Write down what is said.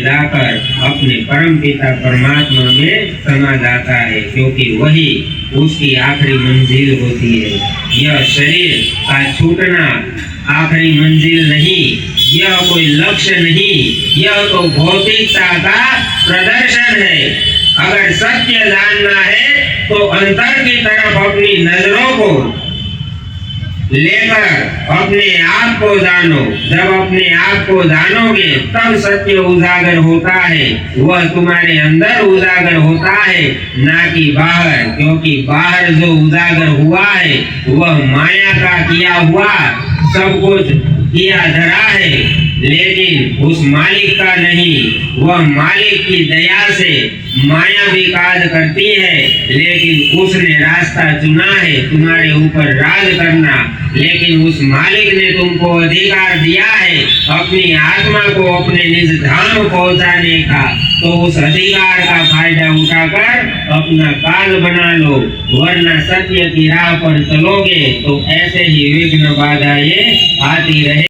जाकर अपने परम पिता परमात्मा में समा जाता है, क्योंकि वही उसकी आखिरी मंजिल होती है। यह शरीर का छूटना आखिरी मंजिल नहीं, यह कोई लक्ष्य नहीं, यह तो भौतिकता का प्रदर्शन है। अगर सत्य जानना है तो अंतर की तरफ अपनी नजरों को लेकर अपने आप को जानो। जब अपने आप को जानोगे तब सत्य उजागर होता है, वह तुम्हारे अंदर उजागर होता है, ना कि बाहर। क्योंकि बाहर जो उजागर हुआ है वह माया का किया हुआ सब कुछ किया धरा है, लेकिन उस मालिक का नहीं। वह मालिक की दया से माया भी कार्य करती है, लेकिन उसने रास्ता चुना है तुम्हारे ऊपर राज करना। लेकिन उस मालिक ने तुमको अधिकार दिया है अपनी आत्मा को अपने निज धाम पहुंचाने का, तो उस अधिकार का फायदा उठाकर अपना काल बना लो, वरना सत्य की राह पर चलोगे तो ऐसे ही विघ्न बाधाएं आती रहे।